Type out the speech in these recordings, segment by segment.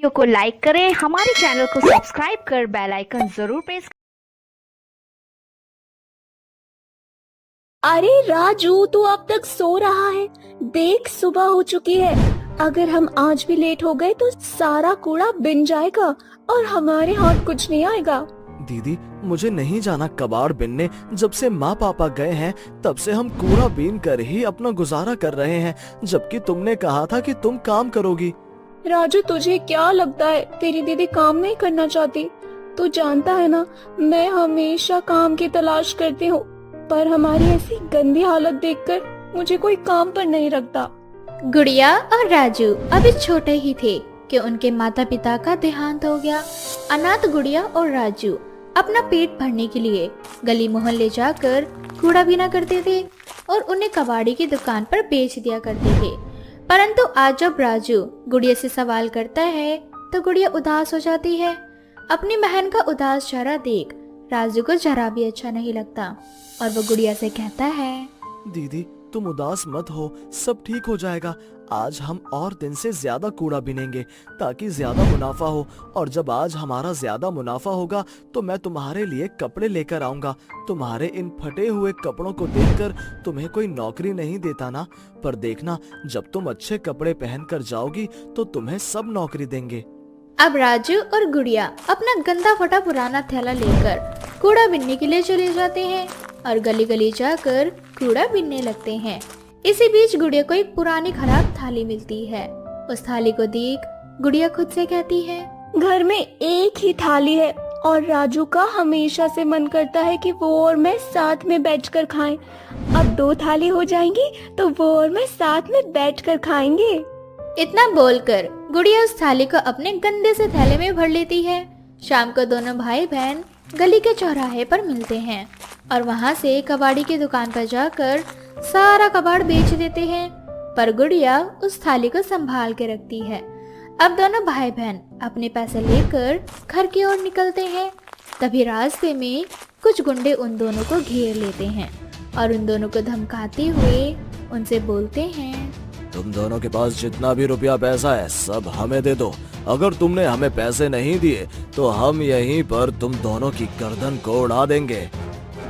को लाइक करें, हमारे चैनल को सब्सक्राइब कर बेल आइकन जरूर प्रेस। अरे राजू, तू अब तक सो रहा है? देख, सुबह हो चुकी है। अगर हम आज भी लेट हो गए तो सारा कूड़ा बिन जाएगा और हमारे हाथ कुछ नहीं आएगा। दीदी, मुझे नहीं जाना कबाड़ बिनने। जब से माँ पापा गए हैं तब से हम कूड़ा बीन कर ही अपना गुजारा कर रहे हैं, जबकि तुमने कहा था कि तुम काम करोगी। राजू, तुझे क्या लगता है तेरी दीदी काम नहीं करना चाहती? तू जानता है ना, मैं हमेशा काम की तलाश करती हूँ, पर हमारी ऐसी गंदी हालत देखकर मुझे कोई काम पर नहीं रखता। गुड़िया और राजू अभी छोटे ही थे कि उनके माता पिता का देहांत हो गया। अनाथ गुड़िया और राजू अपना पेट भरने के लिए गली मोहल्ले जाकर कूड़ा बीना करते थे और उन्हें कबाड़ी की दुकान पर बेच दिया करते थे। परंतु आज जब राजू गुड़िया से सवाल करता है तो गुड़िया उदास हो जाती है। अपनी बहन का उदास चेहरा देख राजू को जरा भी अच्छा नहीं लगता और वो गुड़िया से कहता है, दीदी, तुम उदास मत हो, सब ठीक हो जाएगा। आज हम और दिन से ज्यादा कूड़ा बिनेंगे ताकि ज्यादा मुनाफा हो, और जब आज हमारा ज्यादा मुनाफा होगा तो मैं तुम्हारे लिए कपड़े लेकर आऊंगा। तुम्हारे इन फटे हुए कपड़ों को देखकर तुम्हें कोई नौकरी नहीं देता ना, पर देखना, जब तुम अच्छे कपड़े पहनकर जाओगी तो तुम्हें सब नौकरी देंगे। अब राजू और गुड़िया अपना गंदा फटा पुराना थैला लेकर कूड़ा बीनने के लिए चले जाते हैं और गली गली जाकर कूड़ा बीनने लगते हैं। इसी बीच गुड़िया को एक पुरानी खराब थाली मिलती है। उस थाली को देख गुड़िया खुद से कहती है, घर में एक ही थाली है और राजू का हमेशा से मन करता है कि वो और मैं साथ में बैठकर खाएं। अब 2 थाली हो जाएंगी तो वो और मैं साथ में बैठकर खाएंगे। इतना बोलकर गुड़िया उस थाली को अपने गंदे से थैले में भर लेती है। शाम को दोनों भाई बहन गली के चौराहे पर मिलते हैं और वहाँ से कबाड़ी की दुकान पर जाकर सारा कबाड़ बेच देते हैं, पर गुड़िया उस थाली को संभाल के रखती है। अब दोनों भाई बहन अपने पैसे लेकर घर की ओर निकलते हैं। तभी रास्ते में कुछ गुंडे उन दोनों को घेर लेते हैं और उन दोनों को धमकाते हुए उनसे बोलते हैं, तुम दोनों के पास जितना भी रुपया पैसा है सब हमें दे दो। अगर तुमने हमें पैसे नहीं दिए तो हम यहीं पर तुम दोनों की गर्दन को उड़ा देंगे।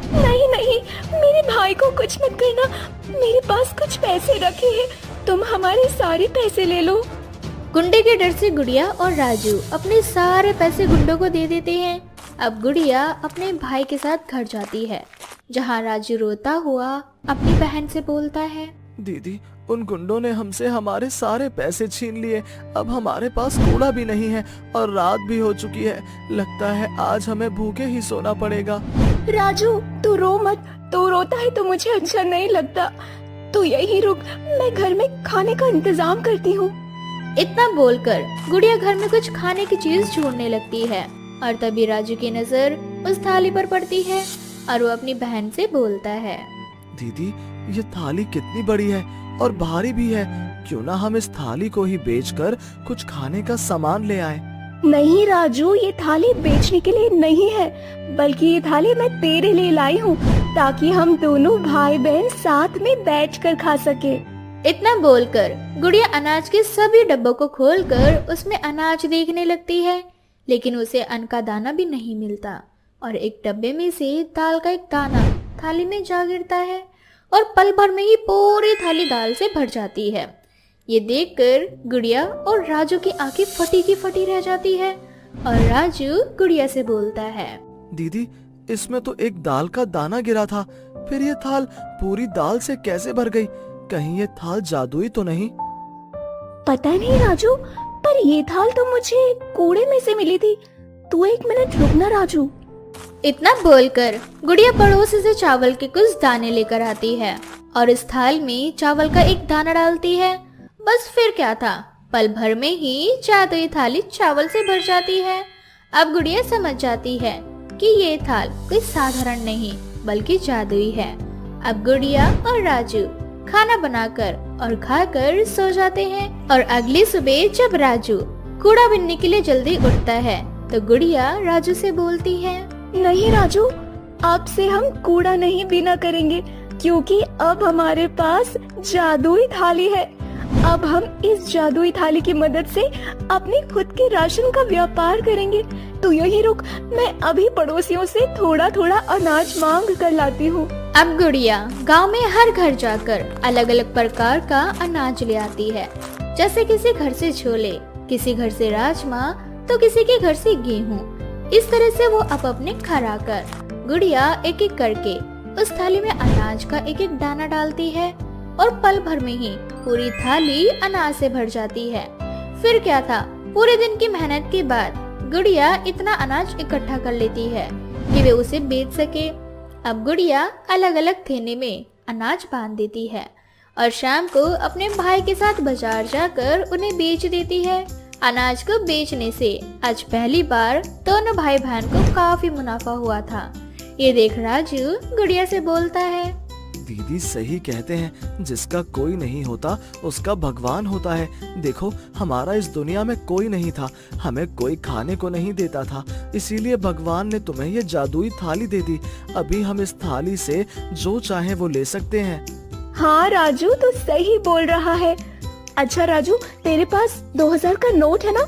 नहीं नहीं, मेरे भाई को कुछ मत करना, मेरे पास कुछ पैसे रखे हैं, तुम हमारे सारे पैसे ले लो। गुंडे के डर से गुड़िया और राजू अपने सारे पैसे गुंडों को दे देते हैं। अब गुड़िया अपने भाई के साथ घर जाती है, जहाँ राजू रोता हुआ अपनी बहन से बोलता है, दीदी, उन गुंडों ने हमसे हमारे सारे पैसे छीन लिए। अब हमारे पास कूड़ा भी नहीं है और रात भी हो चुकी है। लगता है आज हमें भूखे ही सोना पड़ेगा। राजू, तू रो मत, तू रोता है तो मुझे अच्छा नहीं लगता। तू यहीं रुक, मैं घर में खाने का इंतजाम करती हूँ। इतना बोलकर गुड़िया घर में कुछ खाने की चीज ढूंढने लगती है और तभी राजू की नजर उस थाली पर पड़ती है और वो अपनी बहन से बोलता है, दीदी, ये थाली कितनी बड़ी है और भारी भी है। क्यों ना हम इस थाली को ही बेचकर कुछ खाने का सामान ले आए। नहीं राजू, ये थाली बेचने के लिए नहीं है, बल्कि ये थाली मैं तेरे लिए लाई हूँ ताकि हम दोनों भाई बहन साथ में बैठकर खा सके। इतना बोलकर गुड़िया अनाज के सभी डब्बों को खोलकर उसमें अनाज देखने लगती है, लेकिन उसे अन्न का दाना भी नहीं मिलता और एक डब्बे में से दाल का एक दाना थाली में जा गिरता है और पल भर में ही पूरी थाली दाल से भर जाती है। ये देखकर गुड़िया और राजू की आंखें फटी की फटी रह जाती है और राजू गुड़िया से बोलता है, दीदी, इसमें तो एक दाल का दाना गिरा था, फिर ये थाल पूरी दाल से कैसे भर गई? कहीं ये थाल जादुई तो नहीं? पता नहीं राजू, पर ये थाल तो मुझे कूड़े में से मिली थी। तू 1 मिनट रुकना राजू। इतना बोलकर गुड़िया पड़ोस से चावल के कुछ दाने लेकर आती है और इस थाल में चावल का एक दाना डालती है। बस फिर क्या था, पल भर में ही जादुई थाली चावल से भर जाती है। अब गुड़िया समझ जाती है कि ये थाल कोई साधारण नहीं बल्कि जादुई है। अब गुड़िया और राजू खाना बनाकर और खाकर सो जाते हैं और अगली सुबह जब राजू कूड़ा बीनने के लिए जल्दी उठता है तो गुड़िया राजू से बोलती है, नहीं राजू, अब से हम कूड़ा नहीं बीना करेंगे क्योंकि अब हमारे पास जादुई थाली है। अब हम इस जादुई थाली की मदद से अपने खुद के राशन का व्यापार करेंगे। तू यही रुक, मैं अभी पड़ोसियों से थोड़ा थोड़ा अनाज मांग कर लाती हूँ। अब गुड़िया गांव में हर घर जाकर अलग अलग प्रकार का अनाज ले आती है। जैसे किसी घर से छोले, किसी घर से राजमा, तो किसी के घर से गेहूं। इस तरह से वो अपने घर आकर गुड़िया एक एक करके उस थाली में अनाज का एक एक दाना डालती है और पल भर में ही पूरी थाली अनाज से भर जाती है। फिर क्या था, पूरे दिन की मेहनत के बाद गुड़िया इतना अनाज इकट्ठा कर लेती है कि वे उसे बेच सके। अब गुड़िया अलग अलग थैले में अनाज बांध देती है और शाम को अपने भाई के साथ बाजार जाकर उन्हें बेच देती है। अनाज को बेचने से आज पहली बार दोनों भाई बहन को काफी मुनाफा हुआ था। ये देख राजू गुड़िया से बोलता है, दीदी सही कहते हैं, जिसका कोई नहीं होता उसका भगवान होता है। देखो हमारा इस दुनिया में कोई नहीं था, हमें कोई खाने को नहीं देता था, इसीलिए भगवान ने तुम्हें ये जादुई थाली दे दी। अभी हम इस थाली से जो चाहे वो ले सकते हैं। हाँ राजू, तू सही बोल रहा है। अच्छा राजू, तेरे पास 2000 का नोट है ना?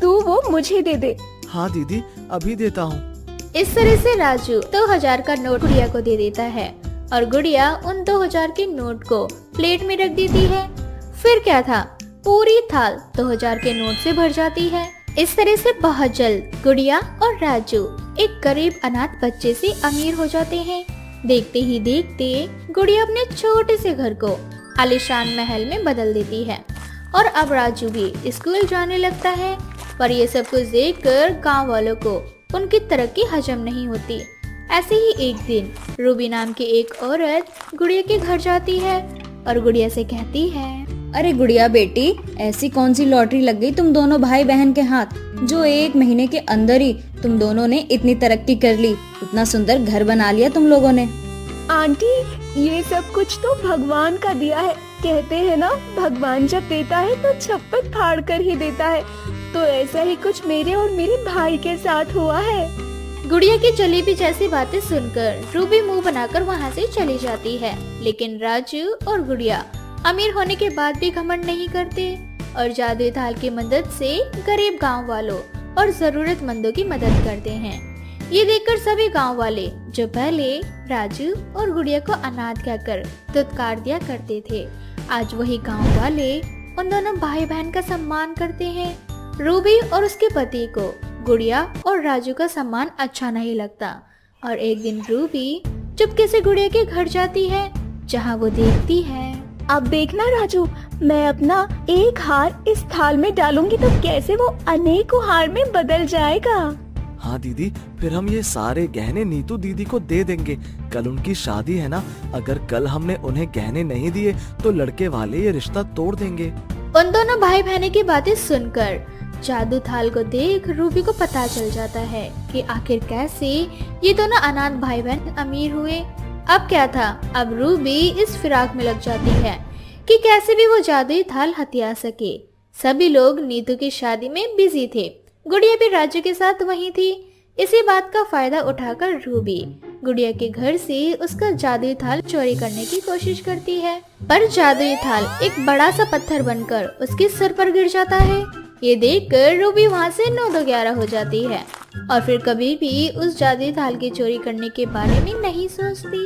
तू वो मुझे दे दे। हाँ दीदी, अभी देता हूँ। इस तरह से राजू 2000 का नोट गुड़िया को दे देता है और गुड़िया उन 2000 के नोट को प्लेट में रख देती है। फिर क्या था, पूरी थाल 2000 के नोट से भर जाती है। इस तरह से बहुत जल्द गुड़िया और राजू एक गरीब अनाथ बच्चे से अमीर हो जाते हैं। देखते ही देखते गुड़िया अपने छोटे से घर को आलीशान महल में बदल देती है और अब राजू भी स्कूल जाने लगता है। पर ये सब कुछ देखकर गांव वालों को उनकी तरक्की हजम नहीं होती। ऐसे ही एक दिन रूबी नाम की एक औरत गुड़िया के घर जाती है और गुड़िया से कहती है, अरे गुड़िया बेटी, ऐसी कौन सी लॉटरी लग गई तुम दोनों भाई बहन के हाथ, जो 1 महीने के अंदर ही तुम दोनों ने इतनी तरक्की कर ली, इतना सुंदर घर बना लिया तुम लोगों ने। आंटी, ये सब कुछ तो भगवान का दिया है। कहते हैं ना, भगवान जब देता है तो छप्पर फाड़ कर ही देता है। तो ऐसा ही कुछ मेरे और मेरे भाई के साथ हुआ है। गुड़िया की जलेबी जैसी बातें सुनकर रूबी मुंह बनाकर वहाँ से चली जाती है। लेकिन राजू और गुड़िया अमीर होने के बाद भी घमंड नहीं करते और जादुई थाल की मदद से गरीब गांव वालों और जरूरतमंदों की मदद करते हैं। ये देखकर सभी गांव वाले, जो पहले राजू और गुड़िया को अनाथ कहकर धुतकार दिया करते थे, आज वही गांव वाले उन दोनों भाई बहन का सम्मान करते हैं। रूबी और उसके पति को गुड़िया और राजू का सम्मान अच्छा नहीं लगता और एक दिन रूबी चुपके से गुड़िया के घर जाती है, जहाँ वो देखती है, अब देखना राजू, मैं अपना एक हार इस थाल में डालूंगी तो कैसे वो अनेकों हार में बदल जाएगा। हाँ दीदी, फिर हम ये सारे गहने नीतू दीदी को दे देंगे। कल उनकी शादी है ना, अगर कल हमने उन्हें गहने नहीं दिए तो लड़के वाले ये रिश्ता तोड़ देंगे। उन दोनों भाई बहन की बातें सुनकर जादू थाल को देख रूबी को पता चल जाता है कि आखिर कैसे ये दोनों अनाथ भाई बहन अमीर हुए। अब क्या था, अब रूबी इस फिराक में लग जाती है कि कैसे भी वो जादुई थाल हथिया सके। सभी लोग नीतू की शादी में बिजी थे, गुड़िया भी राजू के साथ वहीं थी। इसी बात का फायदा उठाकर रूबी गुड़िया के घर से उसका जादुई थाल चोरी करने की कोशिश करती है, पर जादुई थाल एक बड़ा सा पत्थर बनकर उसके सिर पर गिर जाता है। ये देखकर रूबी वहाँ से 9-11 हो जाती है और फिर कभी भी उस जादुई थाल की चोरी करने के बारे में नहीं सोचती।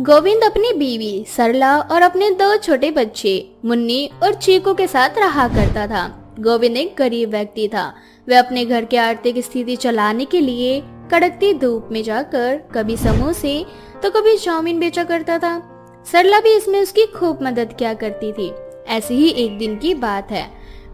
गोविंद अपनी बीवी सरला और अपने 2 छोटे बच्चे मुन्नी और चीकू के साथ रहा करता था। गोविंद एक गरीब व्यक्ति था। वह अपने घर की आर्थिक स्थिति चलाने के लिए कड़कती धूप में जाकर कभी समोसे तो कभी चाउमीन बेचा करता था। सरला भी इसमें उसकी खूब मदद किया करती थी। ऐसी ही एक दिन की बात है,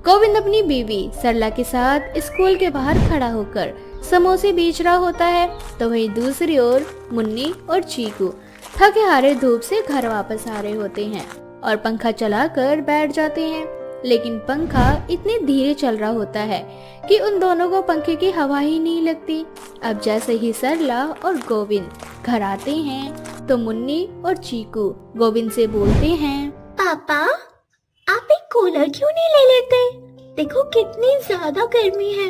गोविंद अपनी बीवी सरला के साथ स्कूल के बाहर खड़ा होकर समोसे बेच रहा होता है, तो वहीं दूसरी ओर मुन्नी और चीकू थके हारे धूप से घर वापस आ रहे होते हैं और पंखा चलाकर बैठ जाते हैं। लेकिन पंखा इतने धीरे चल रहा होता है कि उन दोनों को पंखे की हवा ही नहीं लगती। अब जैसे ही सरला और गोविंद घर आते हैं तो मुन्नी और चीकू गोविंद से बोलते हैं, पापा, आप एक कूलर क्यों नहीं ले लेते? देखो कितनी ज्यादा गर्मी है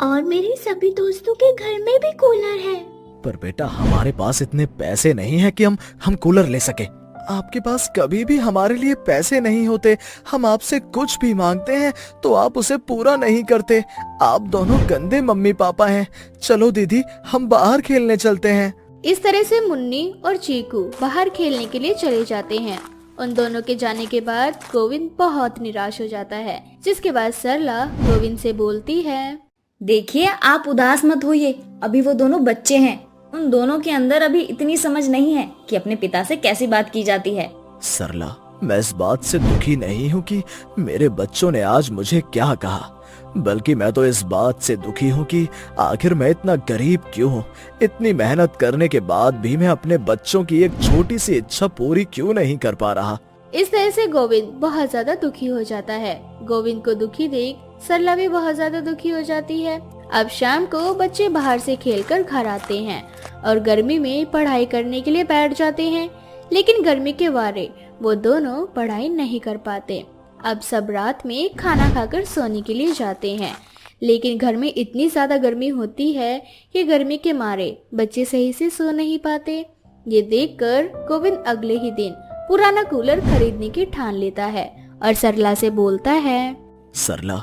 और मेरे सभी दोस्तों के घर में भी कूलर है। पर बेटा, हमारे पास इतने पैसे नहीं है कि हम कूलर ले सके। आपके पास कभी भी हमारे लिए पैसे नहीं होते। हम आपसे कुछ भी मांगते हैं तो आप उसे पूरा नहीं करते। आप दोनों गंदे मम्मी पापा हैं। चलो दीदी, हम बाहर खेलने चलते हैं। इस तरह से मुन्नी और चीकू बाहर खेलने के लिए चले जाते हैं। उन दोनों के जाने के बाद गोविंद बहुत निराश हो जाता है, जिसके बाद सरला गोविंद से बोलती है, देखिए आप उदास मत होइए, अभी वो दोनों बच्चे हैं। उन दोनों के अंदर अभी इतनी समझ नहीं है कि अपने पिता से कैसी बात की जाती है। सरला, मैं इस बात से दुखी नहीं हूँ कि मेरे बच्चों ने आज मुझे क्या कहा, बल्कि मैं तो इस बात से दुखी हूँ कि आखिर मैं इतना गरीब क्यों हूँ। इतनी मेहनत करने के बाद भी मैं अपने बच्चों की एक छोटी सी इच्छा पूरी क्यों नहीं कर पा रहा। इस तरह से गोविंद बहुत ज्यादा दुखी हो जाता है। गोविंद को दुखी देख सरला भी बहुत ज्यादा दुखी हो जाती है। अब शाम को बच्चे बाहर से खेलकर घर आते हैं और गर्मी में पढ़ाई करने के लिए बैठ जाते हैं, लेकिन गर्मी के मारे वो दोनों पढ़ाई नहीं कर पाते। अब सब रात में खाना खाकर सोने के लिए जाते हैं, लेकिन घर में इतनी ज्यादा गर्मी होती है कि गर्मी के मारे बच्चे सही से सो नहीं पाते। ये देखकर गोविंद अगले ही दिन पुराना कूलर खरीदने की ठान लेता है और सरला से बोलता है, सरला,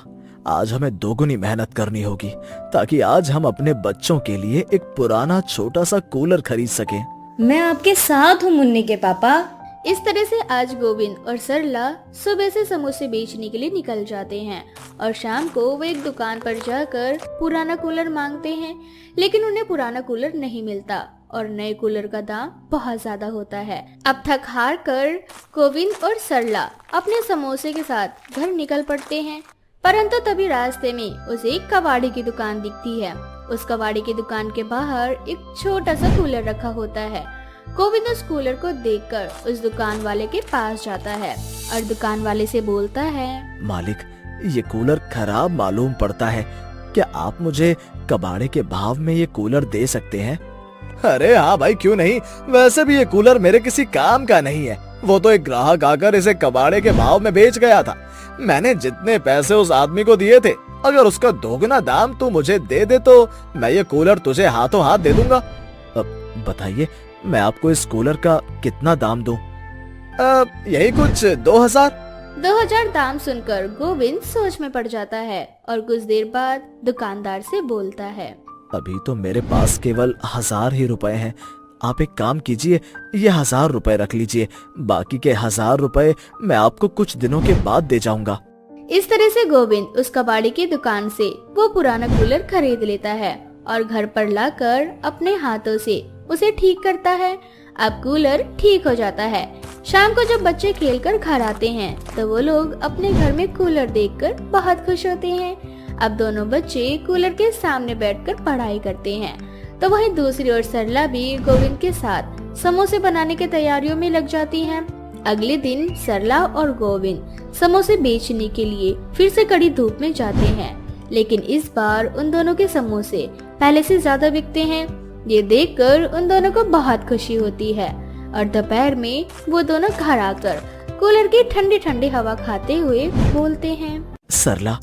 आज हमें दोगुनी मेहनत करनी होगी ताकि आज हम अपने बच्चों के लिए एक पुराना छोटा सा कूलर खरीद सकें। मैं आपके साथ हूँ मुन्नी के पापा। इस तरह से आज गोविंद और सरला सुबह से समोसे बेचने के लिए निकल जाते हैं और शाम को वो एक दुकान पर जाकर पुराना कूलर मांगते हैं, लेकिन उन्हें पुराना कूलर नहीं मिलता और नए कूलर का दाम बहुत ज्यादा होता है। अब थक हार कर गोविंद और सरला अपने समोसे के साथ घर निकल पड़ते हैं, परंतु तभी रास्ते में उसे एक कबाड़ी की दुकान दिखती है। उस कबाड़ी की दुकान के बाहर एक छोटा सा कूलर रखा होता है। गोविंद उस कूलर को देखकर उस दुकान वाले के पास जाता है और दुकान वाले से बोलता है, मालिक, ये कूलर खराब मालूम पड़ता है, क्या आप मुझे कबाड़े के भाव में ये कूलर दे सकते हैं? अरे हाँ भाई, क्यों नहीं। वैसे भी ये कूलर मेरे किसी काम का नहीं है। वो तो एक ग्राहक आकर इसे कबाड़े के भाव में बेच गया था। मैंने जितने पैसे उस आदमी को दिए थे, अगर उसका दोगुना दाम तू मुझे दे दे तो मैं ये कूलर तुझे हाथों हाथ दे दूंगा। अब बताइए, मैं आपको इस कूलर का कितना दाम दूं? यही कुछ 2000। 2000 दाम सुनकर गोविंद सोच में पड़ जाता है और कुछ देर बाद दुकानदार से बोलता है, अभी तो मेरे पास केवल 1000 ही रुपए हैं। आप एक काम कीजिए, ये 1000 रुपए रख लीजिए, बाकी के 1000 रुपए मैं आपको कुछ दिनों के बाद दे जाऊंगा। इस तरह से गोविंद उस कबाड़ी की दुकान से वो पुराना कूलर खरीद लेता है और घर पर लाकर अपने हाथों से उसे ठीक करता है। अब कूलर ठीक हो जाता है। शाम को जब बच्चे खेलकर घर आते हैं तो वो लोग अपने घर में कूलर देखकर बहुत खुश होते हैं। अब दोनों बच्चे कूलर के सामने बैठकर पढ़ाई करते हैं, तो वहीं दूसरी ओर सरला भी गोविंद के साथ समोसे बनाने की तैयारियों में लग जाती हैं। अगले दिन सरला और गोविंद समोसे बेचने के लिए फिर से कड़ी धूप में जाते हैं, लेकिन इस बार उन दोनों के समोसे पहले से ज्यादा बिकते हैं। ये देखकर उन दोनों को बहुत खुशी होती है और दोपहर में वो दोनों घर आकर कूलर की ठंडी ठंडी हवा खाते हुए बोलते हैं, सरला,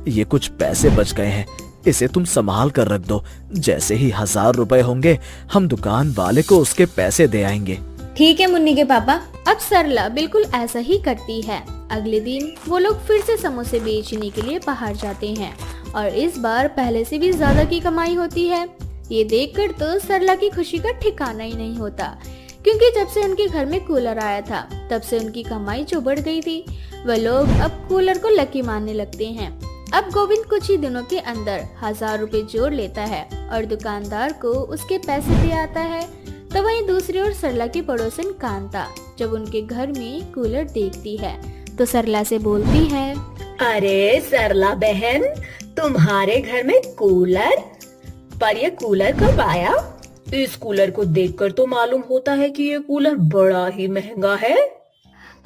ये कुछ पैसे बच गए हैं, इसे तुम संभाल कर रख दो। जैसे ही 1000 रुपए होंगे हम दुकान वाले को उसके पैसे दे आएंगे। ठीक है मुन्नी के पापा। अब सरला बिल्कुल ऐसा ही करती है। अगले दिन वो लोग फिर से समोसे बेचने के लिए बाहर जाते हैं और इस बार पहले से भी ज्यादा की कमाई होती है। ये देखकर तो सरला की खुशी का ठिकाना ही नहीं होता, क्योंकि जब से उनके घर में कूलर आया था तब से उनकी कमाई जो बढ़ गई थी। वह लोग अब कूलर को लकी मानने लगते हैं। अब गोविंद कुछ ही दिनों के अंदर 1000 रुपए जोड़ लेता है और दुकानदार को उसके पैसे दे आता है। तो वहीं दूसरी ओर सरला की पड़ोसन कांता जब उनके घर में कूलर देखती है तो सरला से बोलती है, अरे सरला बहन, तुम्हारे घर में कूलर? पर ये कूलर कब आया? इस कूलर को देखकर तो मालूम होता है कि ये कूलर बड़ा ही महंगा है।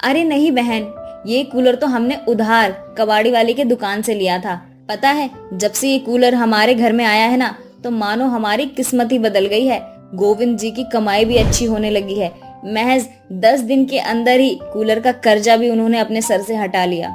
अरे नहीं बहन, ये कूलर तो हमने उधार कबाड़ी वाले के दुकान से लिया था। पता है, जब से ये कूलर हमारे घर में आया है ना, तो मानो हमारी किस्मत ही बदल गई है। गोविंद जी की कमाई भी अच्छी होने लगी है। महज 10 दिन के अंदर ही कूलर का कर्जा भी उन्होंने अपने सर से हटा लिया।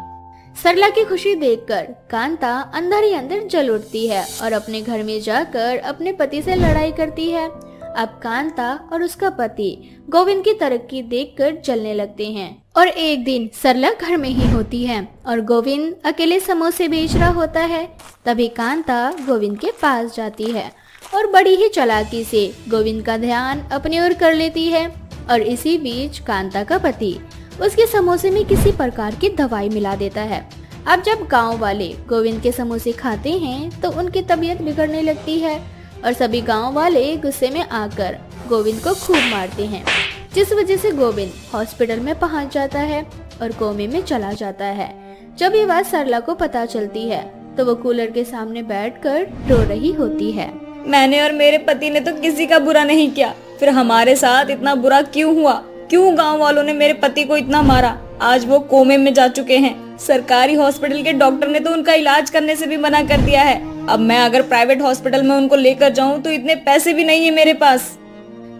सरला की खुशी देखकर कांता अंदर ही अंदर जल उठती है और अपने घर में जाकर अपने पति से लड़ाई करती है। अब कांता और उसका पति गोविंद की तरक्की देखकर जलने लगते हैं। और एक दिन सरला घर में ही होती है और गोविंद अकेले समोसे बेच रहा होता है। तभी कांता गोविंद के पास जाती है और बड़ी ही चालाकी से गोविंद का ध्यान अपनी ओर कर लेती है। और इसी बीच कांता का पति उसके समोसे में किसी प्रकार की दवाई मिला देता है। अब जब गांव वाले गोविंद के समोसे खाते हैं तो उनकी तबीयत बिगड़ने लगती है और सभी गांव वाले गुस्से में आकर गोविंद को खूब मारते हैं, जिस वजह से गोविंद हॉस्पिटल में पहुंच जाता है और कोमे में चला जाता है। जब ये बात सरला को पता चलती है तो वो कूलर के सामने बैठकर रो रही होती है। मैंने और मेरे पति ने तो किसी का बुरा नहीं किया, फिर हमारे साथ इतना बुरा क्यों हुआ? क्यों गांव वालों ने मेरे पति को इतना मारा? आज वो कोमे में जा चुके हैं। सरकारी हॉस्पिटल के डॉक्टर ने तो उनका इलाज करने से भी मना कर दिया है। अब मैं अगर प्राइवेट हॉस्पिटल में उनको लेकर जाऊं तो इतने पैसे भी नहीं है मेरे पास।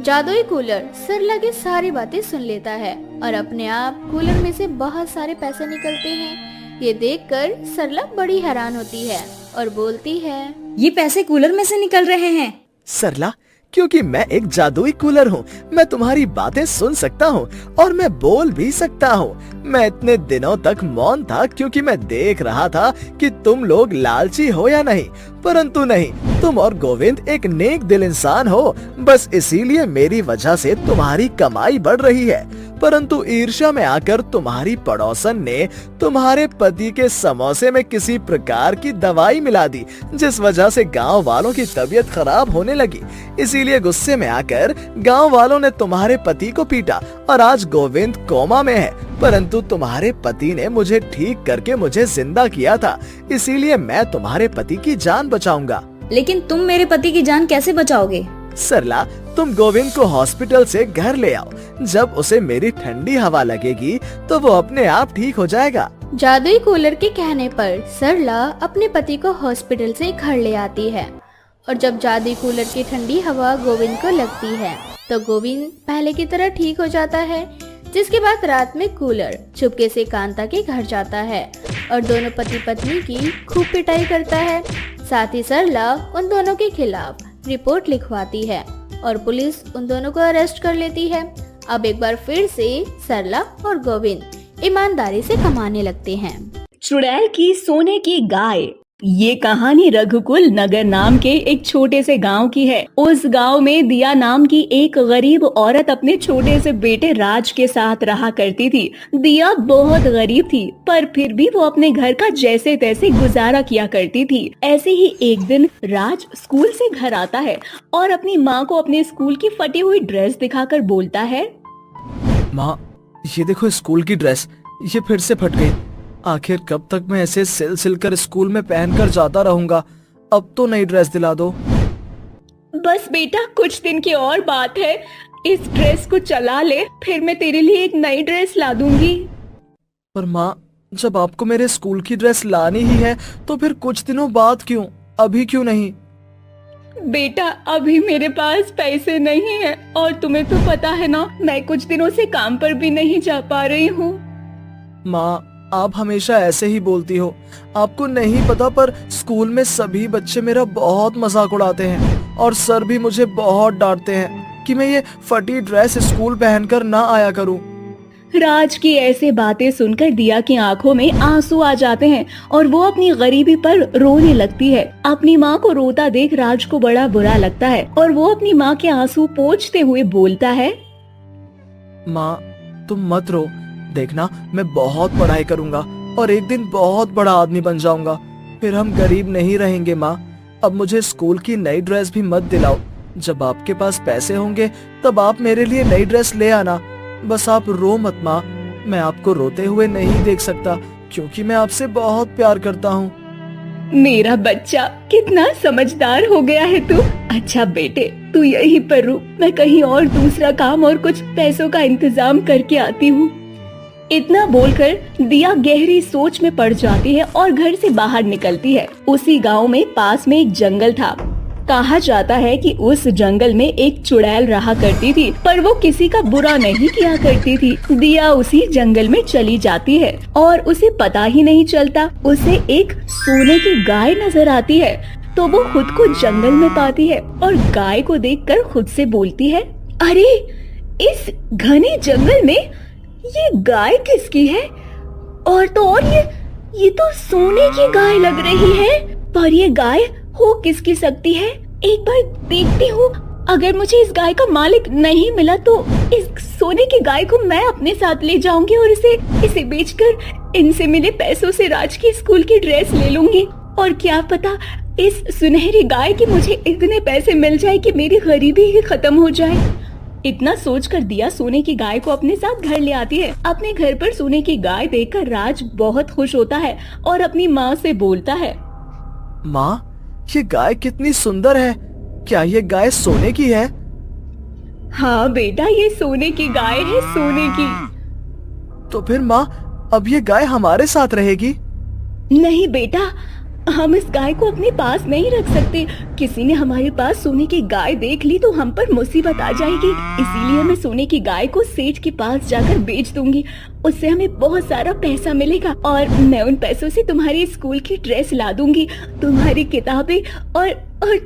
जादुई कूलर सरला की सारी बातें सुन लेता है और अपने आप कूलर में से बहुत सारे पैसे निकलते हैं। ये देखकर सरला बड़ी हैरान होती है और बोलती है, ये पैसे कूलर में से निकल रहे हैं। सरला, क्योंकि मैं एक जादुई कूलर हूँ, मैं तुम्हारी बातें सुन सकता हूँ और मैं बोल भी सकता हूँ। मैं इतने दिनों तक मौन था क्योंकि मैं देख रहा था कि तुम लोग लालची हो या नहीं, परंतु नहीं, तुम और गोविंद एक नेक दिल इंसान हो। बस इसीलिए मेरी वजह से तुम्हारी कमाई बढ़ रही है। परंतु ईर्ष्या में आकर तुम्हारी पड़ोसन ने तुम्हारे पति के समोसे में किसी प्रकार की दवाई मिला दी, जिस वजह से गांव वालों की तबीयत खराब होने लगी। इसीलिए गुस्से में आकर गांव वालों ने तुम्हारे पति को पीटा और आज गोविंद कोमा में है। परंतु तुम्हारे पति ने मुझे ठीक करके मुझे जिंदा किया था, इसीलिए मैं तुम्हारे पति की जान बचाऊंगा। लेकिन तुम मेरे पति की जान कैसे बचाओगे? सरला, तुम गोविंद को हॉस्पिटल से घर ले आओ। जब उसे मेरी ठंडी हवा लगेगी तो वो अपने आप ठीक हो जाएगा। जादुई कूलर के कहने पर सरला अपने पति को हॉस्पिटल से घर ले आती है और जब जादुई कूलर की ठंडी हवा गोविंद को लगती है तो गोविंद पहले की तरह ठीक हो जाता है। जिसके बाद रात में कूलर चुपके से कांता के घर जाता है और दोनों पति पत्नी की खूब पिटाई करता है। साथ ही सरला उन दोनों के खिलाफ रिपोर्ट लिखवाती है और पुलिस उन दोनों को अरेस्ट कर लेती है। अब एक बार फिर से सरला और गोविंद ईमानदारी से कमाने लगते हैं। चुड़ैल की सोने की गाय। ये कहानी रघुकुल नगर नाम के एक छोटे से गांव की है। उस गांव में दिया नाम की एक गरीब औरत अपने छोटे से बेटे राज के साथ रहा करती थी। दिया बहुत गरीब थी, पर फिर भी वो अपने घर का जैसे तैसे गुजारा किया करती थी। ऐसे ही एक दिन राज स्कूल से घर आता है और अपनी माँ को अपने स्कूल की फटी हुई ड्रेस दिखाकर बोलता है, माँ, ये देखो स्कूल की ड्रेस, ये फिर से फट गई। आखिर कब तक मैं ऐसे सिल सिल कर स्कूल में पहनकर जाता रहूंगा? अब तो नई ड्रेस दिला दो। बस बेटा, कुछ दिन की और बात है। इस ड्रेस को चला ले, फिर मैं तेरे लिए एक नई ड्रेस ला दूंगी। पर माँ, जब आपको मेरे स्कूल की ड्रेस लानी ही है तो फिर कुछ दिनों बाद क्यों, अभी क्यों नहीं? बेटा, अभी मेरे पास पैसे नहीं है और तुम्हें तो पता है ना, मैं कुछ दिनों से काम पर भी नहीं जा पा रही हूँ। माँ, आप हमेशा ऐसे ही बोलती हो। आपको नहीं पता पर स्कूल में सभी बच्चे मेरा बहुत मजाक उड़ाते हैं और सर भी मुझे बहुत डांटते हैं कि मैं ये फटी ड्रेस स्कूल पहनकर ना आया करूं। राज की ऐसे बातें सुनकर दिया की आंखों में आंसू आ जाते हैं और वो अपनी गरीबी पर रोने लगती है। अपनी माँ को रोता देख राज को बड़ा बुरा लगता है और वो अपनी माँ के आंसू पोंछते हुए बोलता है, माँ, तुम मत रो। देखना, मैं बहुत पढ़ाई करूंगा और एक दिन बहुत बड़ा आदमी बन जाऊंगा। फिर हम गरीब नहीं रहेंगे माँ। अब मुझे स्कूल की नई ड्रेस भी मत दिलाओ। जब आपके पास पैसे होंगे तब आप मेरे लिए नई ड्रेस ले आना। बस आप रो मत माँ। मैं आपको रोते हुए नहीं देख सकता क्योंकि मैं आपसे बहुत प्यार करता हूँ। मेरा बच्चा, कितना समझदार हो गया है तू। अच्छा बेटे, तू यहीं पर रुक, मैं कहीं और दूसरा काम और कुछ पैसों का इंतजाम करके आती हूँ। इतना बोलकर दिया गहरी सोच में पड़ जाती है और घर से बाहर निकलती है। उसी गांव में पास में एक जंगल था। कहा जाता है कि उस जंगल में एक चुड़ैल रहा करती थी, पर वो किसी का बुरा नहीं किया करती थी। दिया उसी जंगल में चली जाती है और उसे पता ही नहीं चलता उसे एक सोने की गाय नजर आती है। तो वो खुद को जंगल में पाती है और गाय को देखकर खुद से बोलती है, अरे इस घने जंगल में ये गाय किसकी है? और तो और ये तो सोने की गाय लग रही है। पर ये गाय हो किसकी सकती है? एक बार देखती हूँ। अगर मुझे इस गाय का मालिक नहीं मिला तो इस सोने की गाय को मैं अपने साथ ले जाऊंगी और इसे बेचकर इनसे मिले पैसों से राज की स्कूल की ड्रेस ले लूंगी। और क्या पता इस सुनहरी गाय की मुझे इतने पैसे मिल जाए कि मेरी गरीबी ही खत्म हो जाए। इतना सोचकर दिया सोने की गाय को अपने साथ घर ले आती है। अपने घर पर सोने की गाय देखकर राज बहुत खुश होता है और अपनी माँ से बोलता है, माँ, ये गाय कितनी सुंदर है। क्या ये गाय सोने की है? हाँ बेटा, ये सोने की गाय है, सोने की। तो फिर माँ, अब ये गाय हमारे साथ रहेगी? नहीं बेटा, हम इस गाय को अपने पास नहीं रख सकते। किसी ने हमारे पास सोने की गाय देख ली तो हम पर मुसीबत आ जाएगी। इसीलिए मैं सोने की गाय को सेठ के पास जाकर बेच दूंगी। उससे हमें बहुत सारा पैसा मिलेगा और मैं उन पैसों से तुम्हारी स्कूल की ड्रेस ला दूंगी, तुम्हारी किताबें और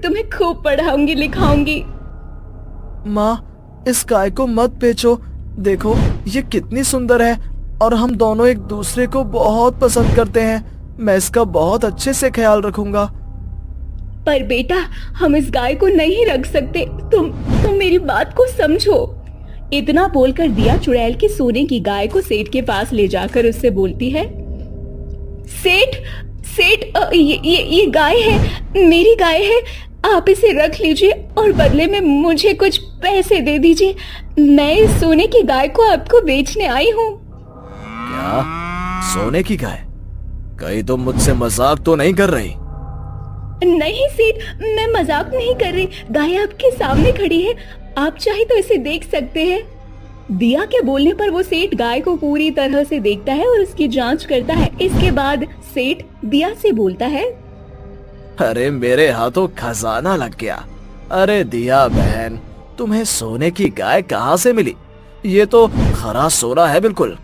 तुम्हें खूब पढ़ाऊंगी लिखाऊंगी। माँ, इस गाय को मत बेचो। देखो ये कितनी सुंदर है और हम दोनों एक दूसरे को बहुत पसंद करते हैं। मैं इसका बहुत अच्छे से ख्याल रखूंगा। पर बेटा, हम इस गाय को नहीं रख सकते। तुम मेरी बात को समझो। इतना बोलकर दिया चुड़ैल की सोने की गाय को सेठ के पास ले जाकर उससे बोलती है, सेठ सेठ ये गाय है, मेरी गाय है। आप इसे रख लीजिए और बदले में मुझे कुछ पैसे दे दीजिए। मैं इस सोने की गाय को आपको बेचने आई हूँ। क्या? सोने की गाय? कहीं तुम मुझसे मजाक तो नहीं कर रही? नहीं सेठ, मैं मजाक नहीं कर रही। गाय आपके सामने खड़ी है, आप चाहे तो इसे देख सकते हैं। दिया के बोलने पर वो सेठ गाय को पूरी तरह से देखता है और उसकी जांच करता है। इसके बाद सेठ दिया से बोलता है, अरे मेरे हाथों खजाना लग गया। अरे दिया बहन, तुम्हें सोने की गाय कहाँ से मिली? ये तो खरा सोना है बिल्कुल।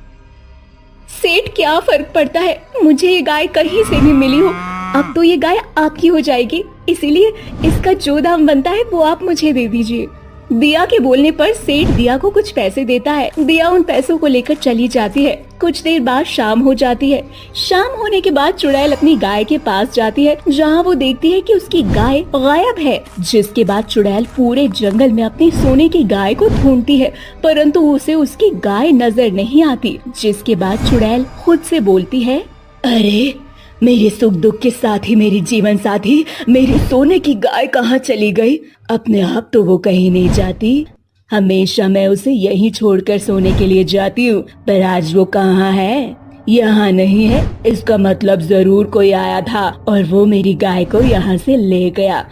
सेठ क्या फर्क पड़ता है, मुझे ये गाय कहीं से भी मिली हो। अब तो ये गाय आपकी हो जाएगी, इसीलिए इसका जो दाम बनता है वो आप मुझे दे दीजिए। दिया के बोलने पर सेठ दिया को कुछ पैसे देता है। दिया उन पैसों को लेकर चली जाती है। कुछ देर बाद शाम हो जाती है। शाम होने के बाद चुड़ैल अपनी गाय के पास जाती है, जहाँ वो देखती है कि उसकी गाय गायब है। जिसके बाद चुड़ैल पूरे जंगल में अपनी सोने की गाय को ढूंढती है, परंतु उसे उसकी गाय नजर नहीं आती। जिसके बाद चुड़ैल खुद से बोलती है, अरे मेरे सुख दुख के साथी, मेरी जीवन साथी, मेरी सोने की गाय कहाँ चली गई? अपने आप तो वो कहीं नहीं जाती। हमेशा मैं उसे यहीं छोड़कर सोने के लिए जाती हूँ, पर आज वो कहाँ है? यहाँ नहीं है। इसका मतलब जरूर कोई आया था और वो मेरी गाय को यहाँ से ले गया।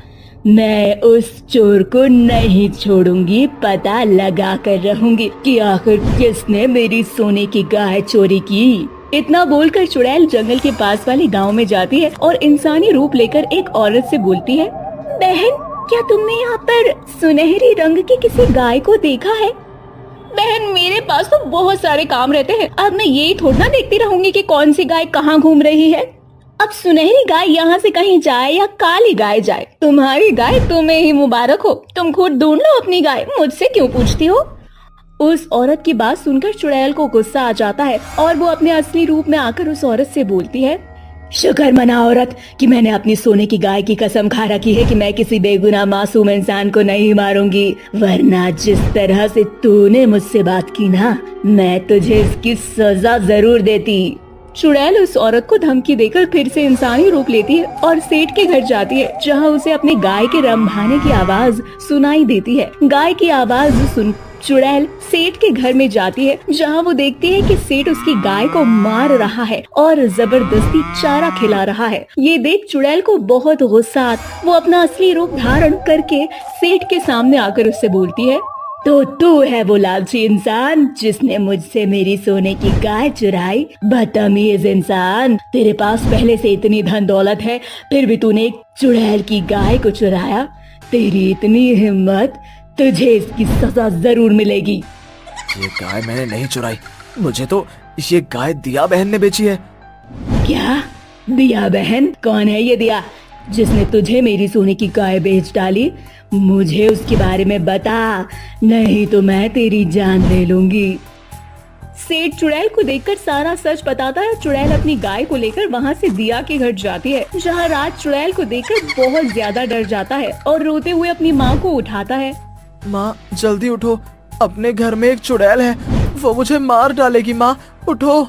मैं उस चोर को नहीं छोड़ूंगी, पता लगा कर रहूंगी कि आखिर किसने मेरी सोने की गाय चोरी की। इतना बोलकर चुड़ैल जंगल के पास वाले गांव में जाती है और इंसानी रूप लेकर एक औरत से बोलती है, बहन, क्या तुमने यहाँ पर सुनहरी रंग की किसी गाय को देखा है? बहन, मेरे पास तो बहुत सारे काम रहते हैं। अब मैं यही थोड़ा ना देखती रहूंगी कि कौन सी गाय कहाँ घूम रही है। अब सुनहरी गाय यहाँ से कहीं जाए या काली गाय जाए, तुम्हारी गाय तुम्हें ही मुबारक हो। तुम खुद ढूंढ लो अपनी गाय, मुझसे क्यों पूछती हो? उस औरत की बात सुनकर चुड़ैल को गुस्सा आ जाता है और वो अपने असली रूप में आकर उस औरत से बोलती है, शुक्र मना औरत कि मैंने अपनी सोने की गाय की कसम खा रखी है कि मैं किसी बेगुनाह मासूम इंसान को नहीं मारूंगी, वरना जिस तरह से तूने मुझसे बात की ना, मैं तुझे इसकी सजा जरूर देती। चुड़ैल उस औरत को धमकी देकर फिर से इंसानी रूप लेती है और सेठ के घर जाती है, जहाँ उसे अपने गाय के रंभाने की आवाज सुनाई देती है। गाय की आवाज सुन चुड़ैल सेठ के घर में जाती है, जहाँ वो देखती है कि सेठ उसकी गाय को मार रहा है और जबरदस्ती चारा खिला रहा है। ये देख चुड़ैल को बहुत गुस्सा आता, वो अपना असली रूप धारण करके सेठ के सामने आकर उससे बोलती है, तो तू है वो लालची इंसान जिसने मुझसे मेरी सोने की गाय चुराई? बदतमीज इंसान, तेरे पास पहले से इतनी धन दौलत है, फिर भी तूने एक चुड़ैल की गाय को चुराया। तेरी इतनी हिम्मत, तुझे इसकी सजा जरूर मिलेगी। ये गाय मैंने नहीं चुराई, मुझे तो ये गाय दिया बहन ने बेची है। क्या? दिया बहन? कौन है ये दिया? जिसने तुझे मेरी सोने की गाय बेच डाली? मुझे उसके बारे में बता, नहीं तो मैं तेरी जान ले लूंगी। सेठ चुड़ैल को देखकर सारा सच बताता है। चुड़ैल अपनी गाय को लेकर वहाँ से दिया के घर जाती है, जहाँ राज चुड़ैल को देखकर बहुत ज्यादा डर जाता है और रोते हुए अपनी माँ को उठाता है। माँ जल्दी उठो, अपने घर में एक चुड़ैल है, वो मुझे मार डालेगी। माँ उठो।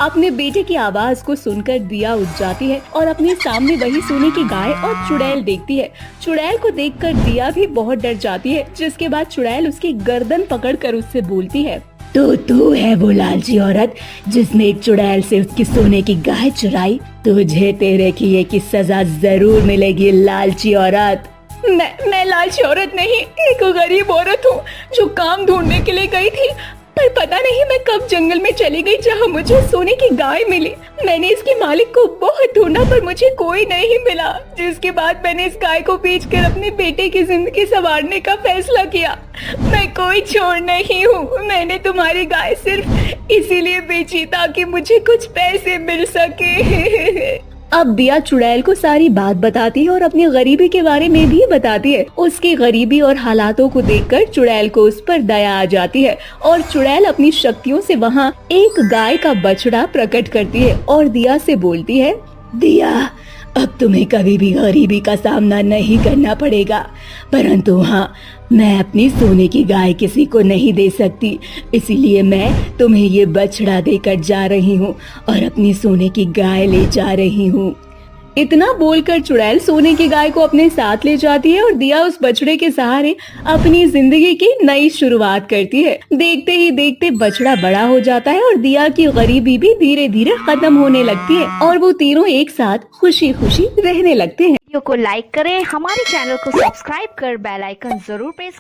अपने बेटे की आवाज को सुनकर दिया उठ जाती है और अपने सामने वही सोने की गाय और चुड़ैल देखती है। चुड़ैल को देखकर दिया भी बहुत डर जाती है, जिसके बाद चुड़ैल उसकी गर्दन पकड़कर उससे बोलती है, तो तू है वो लालची औरत जिसने एक चुड़ैल से उसकी सोने की गाय चुराई? तुझे तेरे किए की सजा जरूर मिलेगी लालची औरत। मैं लालची औरत नहीं, एक गरीब औरत हूँ जो काम ढूंढने के लिए गई थी, पर पता नहीं मैं कब जंगल में चली गई जहाँ मुझे सोने की गाय मिली। मैंने इसके मालिक को बहुत ढूंढा पर मुझे कोई नहीं मिला, जिसके बाद मैंने इस गाय को बेचकर अपने बेटे की जिंदगी संवारने का फैसला किया। मैं कोई चोर नहीं हूँ, मैंने तुम्हारी गाय सिर्फ इसीलिए बेची ताकि मुझे कुछ पैसे मिल सके। अब दिया चुड़ैल को सारी बात बताती है और अपनी गरीबी के बारे में भी बताती है। उसकी गरीबी और हालातों को देखकर चुड़ैल को उस पर दया आ जाती है और चुड़ैल अपनी शक्तियों से वहाँ एक गाय का बछड़ा प्रकट करती है और दिया से बोलती है, दिया अब तुम्हें कभी भी गरीबी का सामना नहीं करना पड़ेगा, परंतु हाँ मैं अपनी सोने की गाय किसी को नहीं दे सकती, इसीलिए मैं तुम्हें ये बछड़ा देकर जा रही हूँ और अपनी सोने की गाय ले जा रही हूँ। इतना बोलकर चुड़ैल सोने की गाय को अपने साथ ले जाती है और दिया उस बछड़े के सहारे अपनी जिंदगी की नई शुरुआत करती है। देखते ही देखते बछड़ा बड़ा हो जाता है और दिया की गरीबी भी धीरे धीरे खत्म होने लगती है और वो तीनों एक साथ खुशी खुशी रहने लगते हैं। वीडियो को लाइक करें, हमारे चैनल को सब्सक्राइब कर बेल आइकन जरूर प्रेस